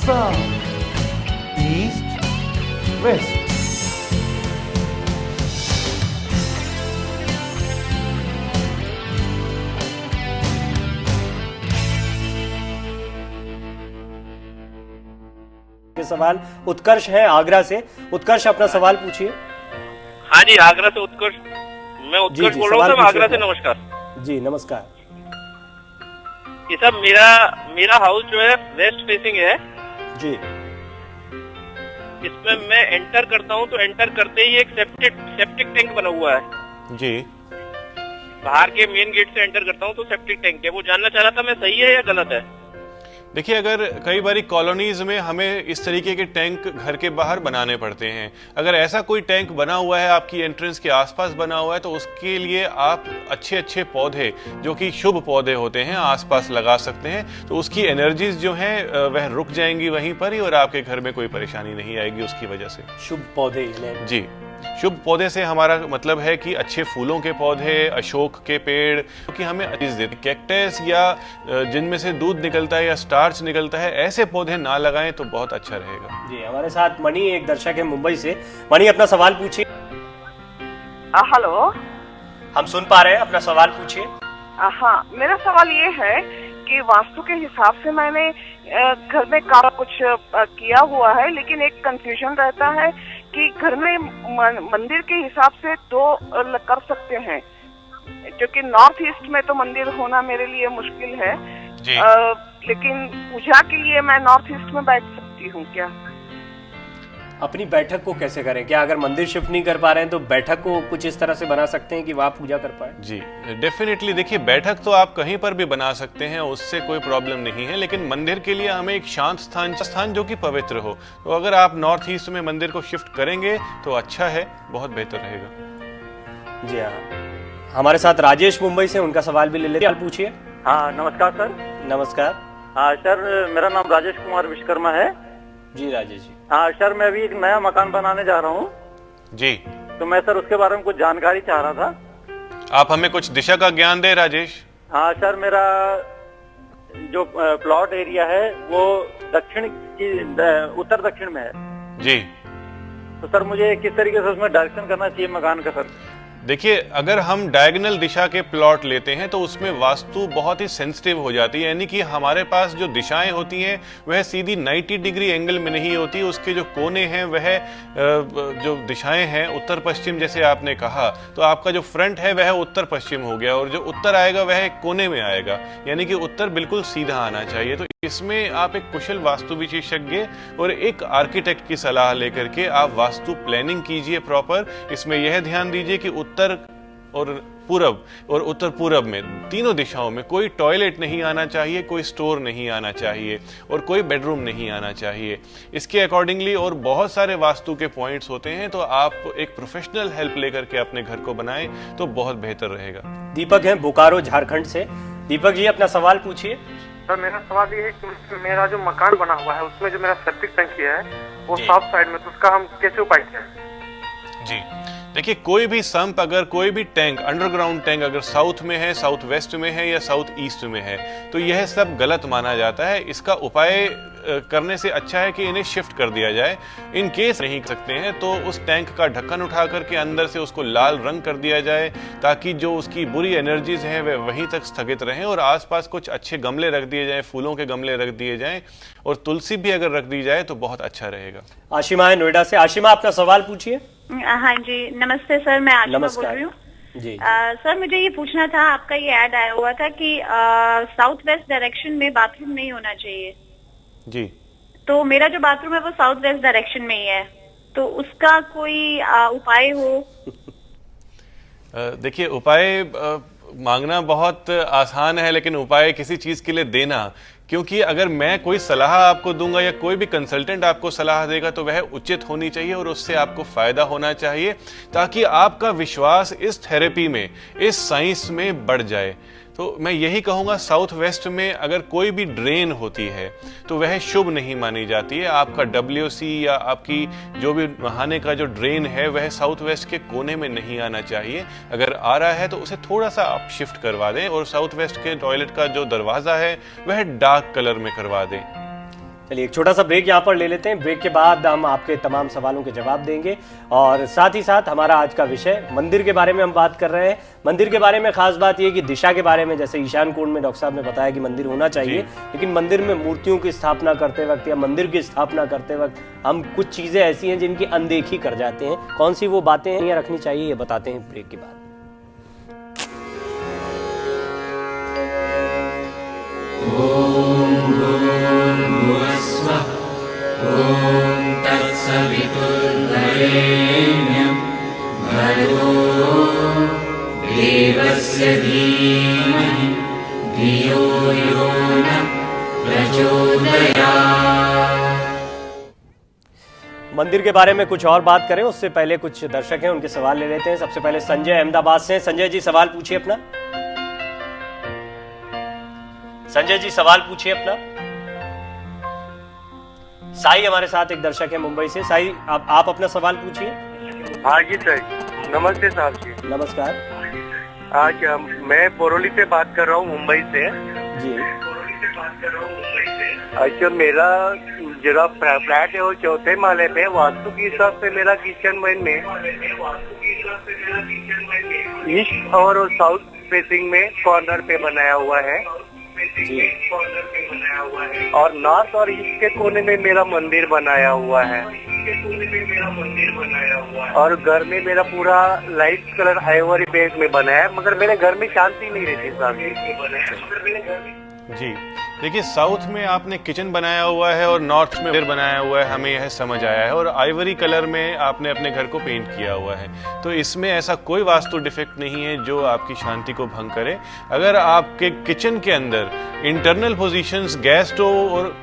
South east west. सवाल उत्कर्ष है आगरा से। उत्कर्ष अपना सवाल पूछिए। हाँ जी, आगरा से उत्कर्ष, मैं उत्कर्ष बोल रहा हूँ सर, आगरा से। नमस्कार जी नमस्कार। ये सब मेरा हाउस जो है वेस्ट फेसिंग है जी। इसमें मैं एंटर करता हूँ तो एंटर करते ही एक सेप्टिक टैंक बना हुआ है जी। बाहर के मेन गेट से एंटर करता हूँ तो सेप्टिक टैंक है। वो जानना चाह रहा था मैं सही है या गलत है। देखिए, अगर कई बारी कॉलोनीज में हमें इस तरीके के टैंक घर के बाहर बनाने पड़ते हैं। अगर ऐसा कोई टैंक बना हुआ है आपकी एंट्रेंस के आसपास बना हुआ है तो उसके लिए आप अच्छे अच्छे पौधे जो कि शुभ पौधे होते हैं आसपास लगा सकते हैं। तो उसकी एनर्जीज जो हैं वह रुक जाएंगी वहीं पर ही और आपके घर में कोई परेशानी नहीं आएगी उसकी वजह से। शुभ पौधे जी, शुभ पौधे से हमारा मतलब है कि अच्छे फूलों के पौधे, अशोक के पेड़, क्योंकि हमें चीज देते। कैक्टस या जिनमें से दूध निकलता है या स्टार्च निकलता है, ऐसे पौधे ना लगाएं तो बहुत अच्छा रहेगा। जी, हमारे साथ मणि एक दर्शक है मुंबई से। मणि अपना सवाल पूछिए। हेलो, हम सुन पा रहे हैं, अपना सवाल पूछिए। हाँ, मेरा सवाल ये है कि वास्तु के हिसाब से मैंने घर में काफी कुछ किया हुआ है, लेकिन एक कंफ्यूजन रहता है कि घर में मंदिर के हिसाब से दो कर सकते हैं, क्योंकि नॉर्थ ईस्ट में तो मंदिर होना मेरे लिए मुश्किल है जी। लेकिन पूजा के लिए मैं नॉर्थ ईस्ट में बैठ सकती हूँ क्या? अपनी बैठक को कैसे करें? क्या अगर मंदिर शिफ्ट नहीं कर पा रहे हैं तो बैठक को कुछ इस तरह से बना सकते हैं कि वहां पूजा कर पाए? जी डेफिनेटली। देखिए, बैठक तो आप कहीं पर भी बना सकते हैं, उससे कोई प्रॉब्लम नहीं है, लेकिन मंदिर के लिए हमें एक शांत स्थान जो कि पवित्र हो। तो अगर आप नॉर्थ ईस्ट में मंदिर को शिफ्ट करेंगे तो अच्छा है, बहुत बेहतर रहेगा। जी हाँ, हमारे साथ राजेश मुंबई से, उनका सवाल भी ले लेते हैं। पूछिए। हाँ नमस्कार सर। नमस्कार। हाँ सर, मेरा नाम राजेश कुमार विश्वकर्मा है। जी राजेश जी। हाँ सर, मैं अभी एक नया मकान बनाने जा रहा हूँ जी। तो मैं सर उसके बारे में कुछ जानकारी चाह रहा था। आप हमें कुछ दिशा का ज्ञान दे राजेश। हाँ सर, मेरा जो प्लॉट एरिया है वो दक्षिण की उत्तर दक्षिण में है जी। तो सर मुझे किस तरीके से उसमें डायरेक्शन करना चाहिए मकान का सर? देखिए, अगर हम डायगोनल दिशा के प्लॉट लेते हैं तो उसमें वास्तु बहुत ही सेंसिटिव हो जाती है, यानी कि हमारे पास जो दिशाएं होती हैं वह सीधी 90 डिग्री एंगल में नहीं होती। उसके जो कोने हैं वह जो दिशाएं हैं उत्तर पश्चिम, जैसे आपने कहा, तो आपका जो फ्रंट है वह उत्तर पश्चिम हो गया और जो उत्तर आएगा वह एक कोने में आएगा, यानी कि उत्तर बिल्कुल सीधा आना चाहिए। तो इसमें आप एक कुशल वास्तु विशेषज्ञ और एक आर्किटेक्ट की सलाह लेकर के आप वास्तु प्लानिंग कीजिए प्रॉपर। इसमें यह ध्यान दीजिए कि उत्तर और पूरब और उत्तर पूरब में तीनों दिशाओं में कोई टॉयलेट नहीं आना चाहिए, कोई स्टोर नहीं आना चाहिए और कोई बेडरूम नहीं आना चाहिए। इसके अकॉर्डिंगली और बहुत सारे वास्तु के पॉइंट्स होते हैं, तो आप एक प्रोफेशनल हेल्प लेकर के अपने घर को बनाएं तो बहुत बेहतर रहेगा। दीपक है बोकारो झारखंड से। दीपक जी अपना सवाल पूछिए। सर मेरा सवाल ये है कि मेरा जो मकान बना हुआ है उसमें जो मेरा सेप्टिक टैंकी है वो साउथ साइड में, तो उसका हम कैसे उपाय करें? जी देखिए, कोई भी संप, अगर कोई भी टैंक, अंडरग्राउंड टैंक अगर साउथ में है, साउथ वेस्ट में है या साउथ ईस्ट में है तो यह सब गलत माना जाता है। इसका उपाय करने से अच्छा है कि इन्हें शिफ्ट कर दिया जाए। इन केस नहीं कर सकते हैं तो उस टैंक का ढक्कन उठा करके अंदर से उसको लाल रंग कर दिया जाए ताकि जो उसकी बुरी एनर्जीज हैं वे वहीं तक स्थगित रहें और आसपास कुछ अच्छे गमले रख दिए जाएं, फूलों के गमले रख दिए जाएं और तुलसी भी अगर रख दी जाए तो बहुत अच्छा रहेगा। आशिमा है नोएडा से। आशिमा अपना सवाल पूछिए। हाँ जी नमस्ते सर, मैं आशिमा बोल रही हूँ। जी सर मुझे ये पूछना था, आपका ये ऐड आया हुआ था कि साउथ वेस्ट डायरेक्शन में बाथरूम नहीं होना चाहिए। जी। तो मेरा जो बाथरूम है वो साउथ वेस्ट डायरेक्शन में ही है, तो उसका कोई उपाय हो? देखिए, उपाय मांगना बहुत आसान है लेकिन उपाय किसी चीज के लिए देना, क्योंकि अगर मैं कोई सलाह आपको दूंगा या कोई भी कंसल्टेंट आपको सलाह देगा तो वह उचित होनी चाहिए और उससे आपको फायदा होना चाहिए ताकि आपका विश्वास इस थेरेपी में, इस साइंस में बढ़ जाए। तो मैं यही कहूँगा, साउथ वेस्ट में अगर कोई भी ड्रेन होती है तो वह शुभ नहीं मानी जाती है। आपका WC या आपकी जो भी नहाने का जो ड्रेन है वह साउथ वेस्ट के कोने में नहीं आना चाहिए। अगर आ रहा है तो उसे थोड़ा सा आप शिफ्ट करवा दें और साउथ वेस्ट के टॉयलेट का जो दरवाज़ा है वह डार्क कलर में करवा दें। चलिए एक छोटा सा ब्रेक यहाँ पर ले लेते हैं। ब्रेक के बाद हम आपके तमाम सवालों के जवाब देंगे और साथ ही साथ हमारा आज का विषय मंदिर के बारे में हम बात कर रहे हैं। मंदिर के बारे में खास बात यह कि दिशा के बारे में, जैसे ईशान कोण में डॉक्टर साहब ने बताया कि मंदिर होना चाहिए, लेकिन मंदिर में मूर्तियों की स्थापना करते वक्त या मंदिर की स्थापना करते वक्त हम कुछ चीजें ऐसी हैं जिनकी अनदेखी कर जाते हैं। कौन सी वो बातें हैं रखनी चाहिए, ये बताते हैं ब्रेक के बाद। ॐ तत्सवितुर्वरेण्यं भर्गो देवस्य धीमहि धियो यो नः प्रचोदयात्। मंदिर के बारे में कुछ और बात करें उससे पहले कुछ दर्शक हैं, उनके सवाल ले लेते हैं। सबसे पहले संजय अहमदाबाद से। संजय जी सवाल पूछिए अपना। संजय जी सवाल पूछिए अपना। साई हमारे साथ एक दर्शक है मुंबई से। साई आप अपना सवाल पूछिए। हाँ जी सर, नमस्ते साहब जी। नमस्कार। आज मैं बोरोली से बात कर रहा हूँ, मुंबई से जी। अच्छा, मेरा जरा फ्लैट है वो 4थे माले पे। वास्तु के हिसाब से मेरा किचन में ईस्ट और साउथ फेसिंग में कॉर्नर पे बनाया हुआ है और नॉर्थ और ईस्ट के कोने में मेरा मंदिर बनाया हुआ है और घर में मेरा पूरा लाइट कलर आइवरी बेस में बना है, मगर मेरे घर में शांति नहीं रहती साहब जी। देखिए, साउथ में आपने किचन बनाया हुआ है और नॉर्थ में मंदिर बनाया हुआ है, हमें यह समझ आया है, और आइवरी कलर में आपने अपने घर को पेंट किया हुआ है। तो इसमें ऐसा कोई वास्तु डिफेक्ट नहीं है जो आपकी शांति को भंग करे। अगर आपके किचन के अंदर इंटरनल पोजीशंस गैस स्टोव और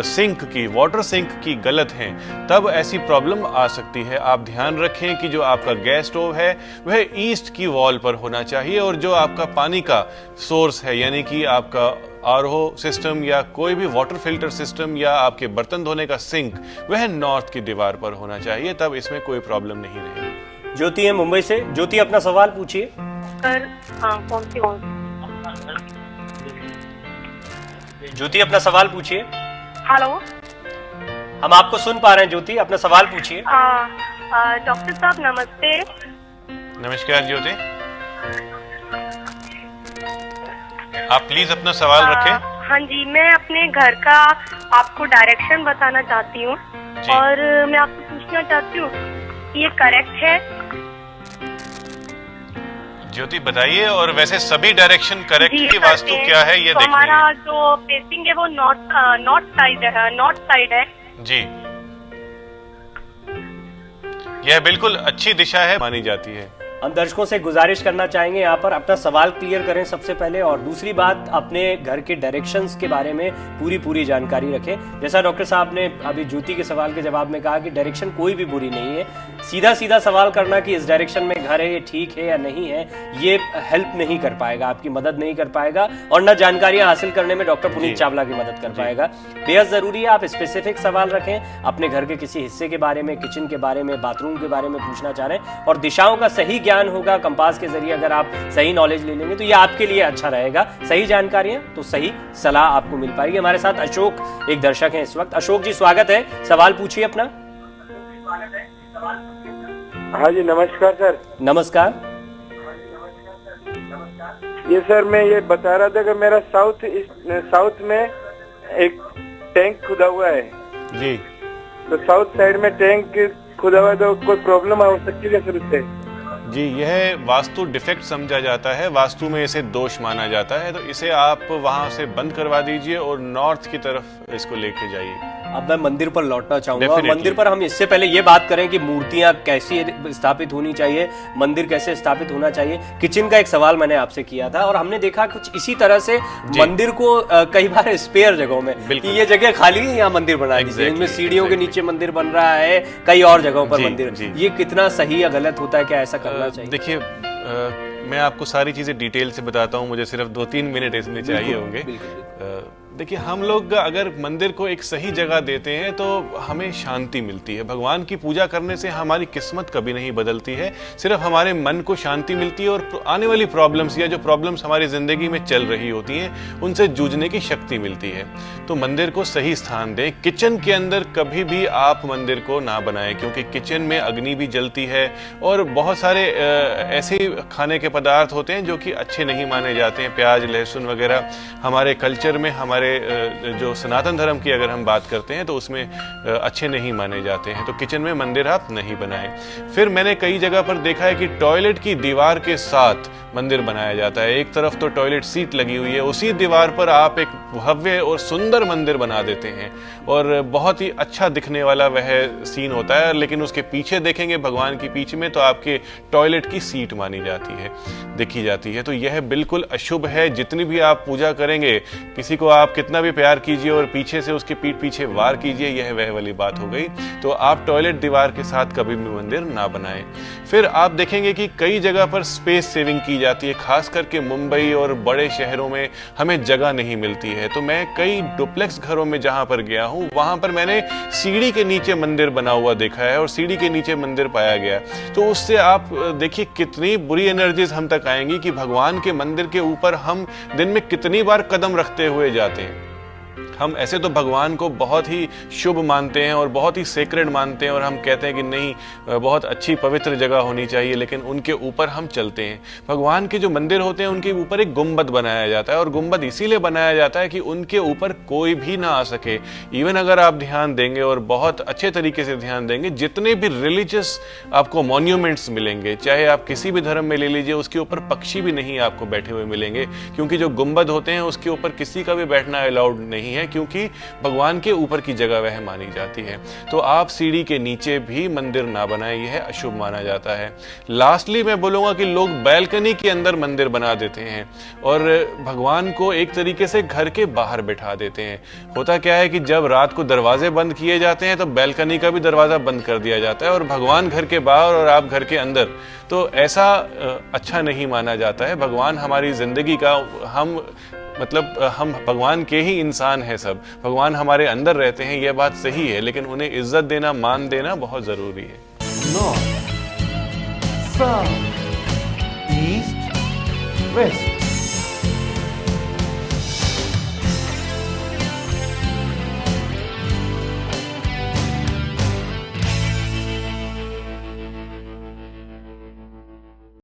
सिंक की, वाटर सिंक की गलत हैं, तब ऐसी प्रॉब्लम आ सकती है। आप ध्यान रखें कि जो आपका गैस स्टोव है वह ईस्ट की वॉल पर होना चाहिए और जो आपका पानी का सोर्स है, यानी कि आपका आरओ सिस्टम या कोई भी वाटर फिल्टर सिस्टम या आपके बर्तन धोने का सिंक, वह नॉर्थ की दीवार पर होना चाहिए, तब इसमें कोई प्रॉब्लम नहीं रहेगी। ज्योति है मुंबई से। ज्योति अपना सवाल पूछिए। सर कौन सी ज्योति अपना सवाल पूछिए। हेलो, हम आपको सुन पा रहे हैं ज्योति, अपना सवाल पूछिए। डॉक्टर साहब नमस्ते। नमस्कार ज्योति, आप प्लीज अपना सवाल रखें। हाँ जी, मैं अपने घर का आपको डायरेक्शन बताना चाहती हूँ और मैं आपसे पूछना चाहती हूँ कि ये करेक्ट है? ज्योति बताइए, और वैसे सभी डायरेक्शन करेक्ट की वास्तु क्या है ये तो देखिए। हमारा जो फेसिंग है वो नॉर्थ साइड है जी। यह बिल्कुल अच्छी दिशा है, मानी जाती है। हम दर्शकों से गुजारिश करना चाहेंगे यहाँ पर अपना सवाल क्लियर करें सबसे पहले, और दूसरी बात अपने घर के डायरेक्शंस के बारे में पूरी जानकारी रखें। जैसा डॉक्टर साहब ने अभी ज्योति के सवाल के जवाब में कहा कि डायरेक्शन कोई भी बुरी नहीं है, सीधा सवाल करना कि इस डायरेक्शन में घर है, ये ठीक है या नहीं है, ये हेल्प नहीं कर पाएगा, आपकी मदद नहीं कर पाएगा, और न जानकारियां हासिल करने में डॉक्टर पुनीत चावला की मदद कर पाएगा। बेहद जरूरी है आप स्पेसिफिक सवाल रखें, अपने घर के किसी हिस्से के बारे में, किचन के बारे में, बाथरूम के बारे में पूछना चाह रहे हैं, और दिशाओं का सही ज्ञान होगा कंपास के जरिए। अगर आप सही नॉलेज ले लेंगे तो ये आपके लिए अच्छा रहेगा। सही जानकारियां तो सही सलाह आपको मिल पाएगी। हमारे साथ अशोक एक दर्शक हैं इस वक्त। अशोक जी स्वागत है, सवाल पूछिए अपना। हाँ जी, नमस्कार सर। नमस्कार। ये सर मैं ये बता रहा था कि मेरा साउथ में एक टैंक खुदा हुआ है जी। तो साउथ साइड में टैंक खुदा हुआ है, तो कोई प्रॉब्लम हो सकती है सर उससे? जी, यह वास्तु डिफेक्ट समझा जाता है, वास्तु में इसे दोष माना जाता है, तो इसे आप वहां से बंद करवा दीजिए और नॉर्थ की तरफ इसको लेके जाइए। अब मैं मंदिर पर लौटना चाहूंगा, और मंदिर पर हम इससे पहले ये बात करें कि मूर्तियां कैसी स्थापित होनी चाहिए, मंदिर कैसे स्थापित होना चाहिए। किचन का एक सवाल मैंने आपसे किया था और हमने देखा कुछ इसी तरह से मंदिर को कई बार स्पेयर जगहों में कि ये जगह खाली है, यहाँ मंदिर बना दीजिए, इनमें सीढ़ियों के नीचे मंदिर बन रहा है, कई और जगहों पर मंदिर। ये कितना सही या गलत होता है, क्या ऐसा करना चाहिए? देखिए, मैं आपको सारी चीजें डिटेल से बताता हूँ, मुझे सिर्फ 2-3 मिनट इसमें चाहिए होंगे। देखिए, हम लोग अगर मंदिर को एक सही जगह देते हैं तो हमें शांति मिलती है। भगवान की पूजा करने से हमारी किस्मत कभी नहीं बदलती है, सिर्फ हमारे मन को शांति मिलती है और आने वाली प्रॉब्लम्स या जो प्रॉब्लम्स हमारी जिंदगी में चल रही होती हैं उनसे जूझने की शक्ति मिलती है। तो मंदिर को सही स्थान दें। किचन के अंदर कभी भी आप मंदिर को ना बनाएं, क्योंकि किचन में अग्नि भी जलती है और बहुत सारे ऐसे खाने के पदार्थ होते हैं जो कि अच्छे नहीं माने जाते हैं। प्याज, लहसुन वगैरह हमारे कल्चर में, हमारे जो सनातन धर्म की अगर हम बात करते हैं तो उसमें अच्छे नहीं माने जाते हैं। तो किचन में मंदिर आप नहीं बनाएं। फिर मैंने कई जगह पर देखा है कि टॉयलेट की दीवार के साथ मंदिर बनाया जाता है। एक तरफ तो टॉयलेट सीट लगी हुई है, उसी दीवार पर आप एक भव्य और सुंदर मंदिर बना देते हैं और बहुत ही अच्छा दिखने वाला वह सीन होता है। लेकिन उसके पीछे देखेंगे भगवान की पीछे में तो आपके टॉयलेट की सीट मानी जाती है, देखी जाती है। तो यह बिल्कुल अशुभ है। जितनी भी आप पूजा करेंगे, किसी को आप कितना भी प्यार कीजिए और पीछे से उसके पीठ पीछे वार कीजिए, यह वह वाली बात हो गई। तो आप टॉयलेट दीवार के साथ कभी भी मंदिर ना बनाएं। फिर आप देखेंगे कि कई जगह पर स्पेस सेविंग की जाती है, खास करके मुंबई और बड़े शहरों में हमें जगह नहीं मिलती है। तो मैं कई डुप्लेक्स घरों में जहां पर गया हूं, वहां पर मैंने सीढ़ी के नीचे मंदिर बना हुआ देखा है और सीढ़ी के नीचे मंदिर पाया गया। तो उससे आप देखिए कितनी बुरी एनर्जीज हम तक आएंगी कि भगवान के मंदिर के ऊपर हम दिन में कितनी बार कदम रखते हुए जाते हैं। हम ऐसे तो भगवान को बहुत ही शुभ मानते हैं और बहुत ही सेक्रेड मानते हैं और हम कहते हैं कि नहीं, बहुत अच्छी पवित्र जगह होनी चाहिए, लेकिन उनके ऊपर हम चलते हैं। भगवान के जो मंदिर होते हैं उनके ऊपर एक गुंबद बनाया जाता है और गुंबद इसीलिए बनाया जाता है कि उनके ऊपर कोई भी ना आ सके। इवन अगर आप ध्यान देंगे और बहुत अच्छे तरीके से ध्यान देंगे, जितने भी रिलीजियस आपको मॉन्यूमेंट्स मिलेंगे, चाहे आप किसी भी धर्म में ले लीजिए, उसके ऊपर पक्षी भी नहीं आपको बैठे हुए मिलेंगे, क्योंकि जो गुंबद होते हैं उसके ऊपर किसी का भी बैठना अलाउड नहीं है, क्योंकि भगवान के ऊपर की जगह वह मानी जाती है। तो आप सीढ़ी के नीचे भी मंदिर ना बनाएं, यह अशुभ माना जाता है। लास्टली मैं बोलूंगा कि लोग बैल्कनी के अंदर मंदिर बना देते हैं और भगवान को एक तरीके से घर के बाहर बैठा देते हैं। होता क्या है कि जब रात को दरवाजे बंद किए जाते हैं तो बैल्कनी का भी दरवाजा बंद कर दिया जाता है और भगवान घर के बाहर और आप घर के अंदर। तो ऐसा अच्छा नहीं माना जाता है। भगवान हमारी जिंदगी का, हम भगवान के ही इंसान हैं सब। भगवान हमारे अंदर रहते हैं, यह बात सही है, लेकिन उन्हें इज्जत देना, मान देना बहुत जरूरी है। North, south, east, waste,